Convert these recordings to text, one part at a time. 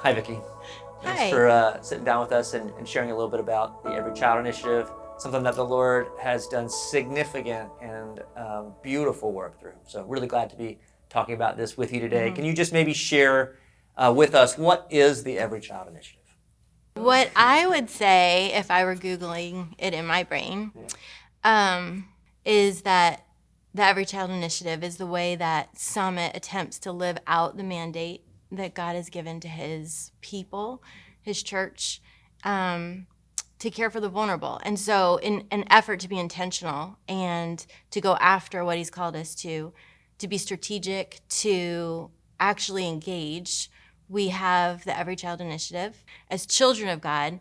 Hi, Vicky. Thanks Hi. for sitting down with us and sharing a little bit about the Every Child Initiative, something that the Lord has done significant and beautiful work through. So really glad to be talking about this with you today. Can you just maybe share with us, what is the Every Child Initiative? What I would say, if I were Googling it in my brain, is that the Every Child Initiative is the way that Summit attempts to live out the mandate that God has given to his people, his church, to care for the vulnerable. And so in an effort to be intentional and to go after what he's called us to be strategic, to actually engage, we have the Every Child Initiative. As children of God,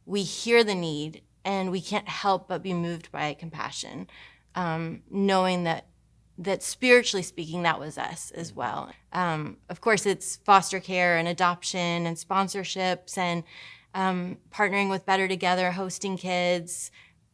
we hear the need and we can't help but be moved by compassion, knowing that spiritually speaking, that was us as well. Of course, it's foster care and adoption and sponsorships and partnering with Better Together, hosting kids,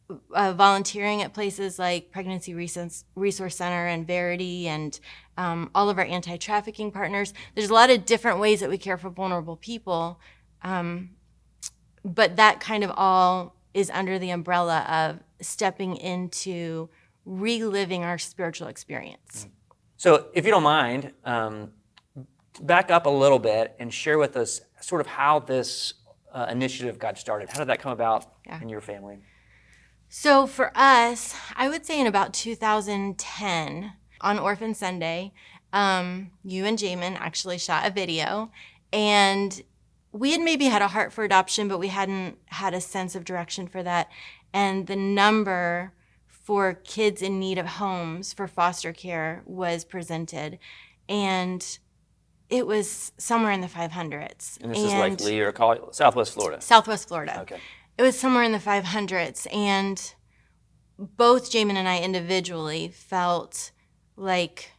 volunteering at places like Pregnancy Resource Center and Verity and all of our anti-trafficking partners. There's a lot of different ways that we care for vulnerable people, but that kind of all is under the umbrella of stepping into reliving our spiritual experience. So if you don't mind, back up a little bit and share with us sort of how this initiative got started. How did that come about in your family? So for us, I would say in about 2010, on Orphan Sunday, you and Jamin actually shot a video, and we had maybe had a heart for adoption, but we hadn't had a sense of direction for that. And the number for kids in need of homes for foster care was presented, and it was somewhere in the 500s. And this is like Lee or Southwest Florida? Southwest Florida. Okay. It was somewhere in the 500s, and both Jamin and I individually felt like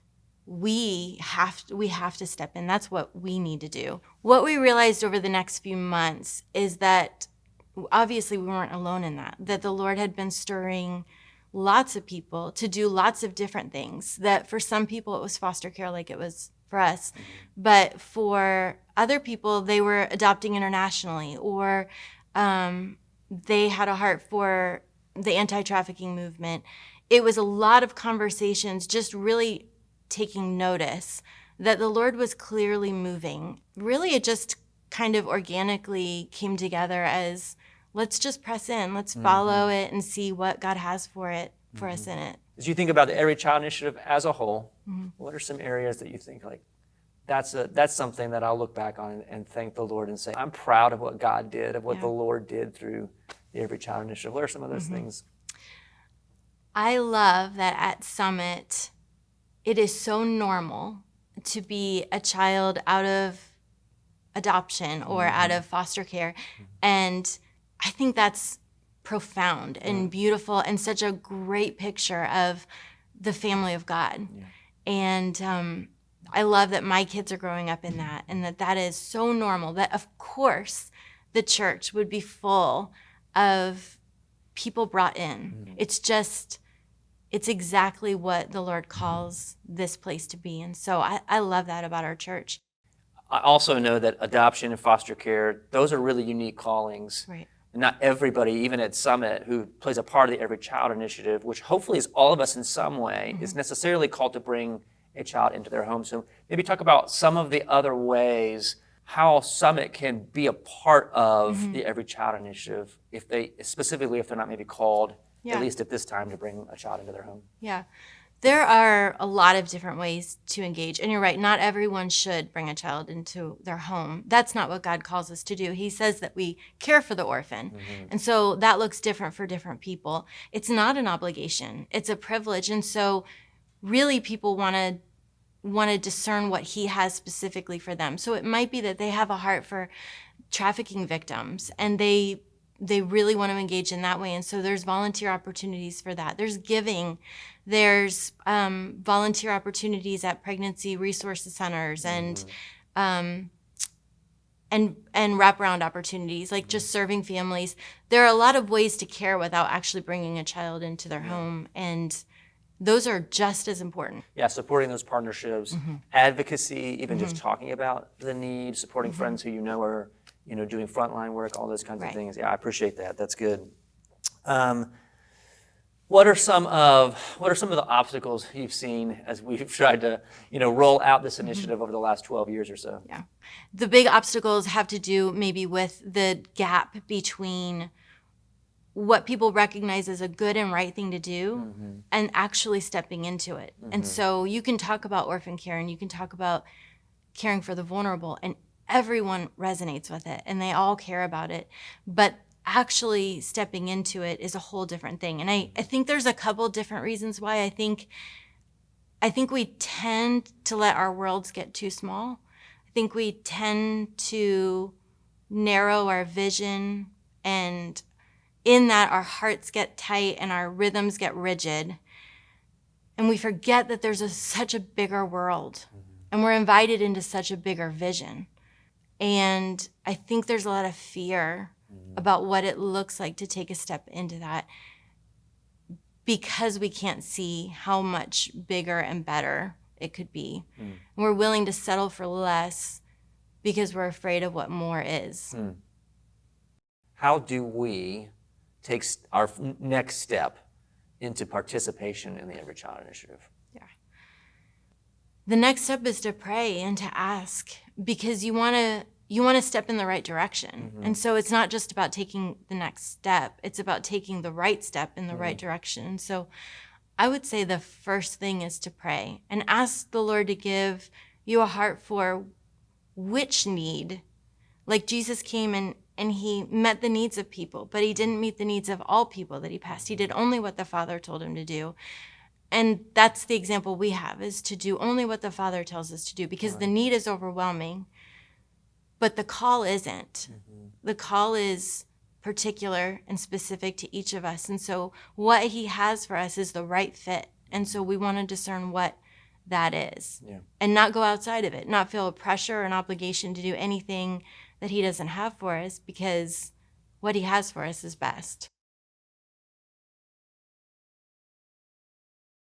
we have to step in. That's what we need to do. What we realized over the next few months is that obviously we weren't alone in that the Lord had been stirring lots of people to do lots of different things. That for some people it was foster care like it was for us, but for other people they were adopting internationally, or they had a heart for the anti-trafficking movement. It was a lot of conversations, just really taking notice that the Lord was clearly moving. Really, it just kind of organically came together as, let's just press in, let's follow it and see what God has for us in it. As you think about the Every Child Initiative as a whole, what are some areas that you think like, that's something that I'll look back on and thank the Lord and say, I'm proud of what God did, of what the Lord did through the Every Child Initiative. What are some of those things? I love that at Summit, it is so normal to be a child out of adoption or out of foster care. And I think that's profound and beautiful and such a great picture of the family of God. Yeah. And I love that my kids are growing up in that, and that is so normal that, of course, the church would be full of people brought in. It's exactly what the Lord calls this place to be. And so I love that about our church. I also know that adoption and foster care, those are really unique callings. Right. Not everybody, even at Summit, who plays a part of the Every Child Initiative, which hopefully is all of us in some way, is necessarily called to bring a child into their home. So maybe talk about some of the other ways how Summit can be a part of the Every Child Initiative, specifically if they're not maybe called, at least at this time, to bring a child into their home. Yeah. There are a lot of different ways to engage. And you're right, not everyone should bring a child into their home. That's not what God calls us to do. He says that we care for the orphan. And so that looks different for different people. It's not an obligation. It's a privilege. And so really people want to discern what he has specifically for them. So it might be that they have a heart for trafficking victims and they really want to engage in that way. And so there's volunteer opportunities for that. There's giving. There's volunteer opportunities at pregnancy resource centers and wraparound opportunities, like just serving families. There are a lot of ways to care without actually bringing a child into their home. And those are just as important. Yeah, supporting those partnerships, advocacy, even just talking about the need, supporting friends who you know are, doing frontline work, all those kinds of Right. things. Yeah, I appreciate that. That's good. What are some of the obstacles you've seen as we've tried to, roll out this initiative over the last 12 years or so? Yeah. The big obstacles have to do maybe with the gap between what people recognize as a good and right thing to do and actually stepping into it. And so you can talk about orphan care and you can talk about caring for the vulnerable, and everyone resonates with it and they all care about it. But actually stepping into it is a whole different thing. And I think there's a couple different reasons why. I think we tend to let our worlds get too small. I think we tend to narrow our vision, and in that our hearts get tight and our rhythms get rigid. And we forget that there's such a bigger world and we're invited into such a bigger vision. And I think there's a lot of fear about what it looks like to take a step into that because we can't see how much bigger and better it could be. We're willing to settle for less because we're afraid of what more is. How do we take our next step into participation in the Every Child Initiative? The next step is to pray and to ask, because you want to step in the right direction. And so it's not just about taking the next step, it's about taking the right step in the right direction. So I would say the first thing is to pray and ask the Lord to give you a heart for which need. Like Jesus came and he met the needs of people, but he didn't meet the needs of all people that he passed. He did only what the Father told him to do. And that's the example we have, is to do only what the Father tells us to do, because the need is overwhelming, but the call isn't. The call is particular and specific to each of us. And so what he has for us is the right fit. And so we want to discern what that is and not go outside of it, not feel a pressure or an obligation to do anything that he doesn't have for us, because what he has for us is best.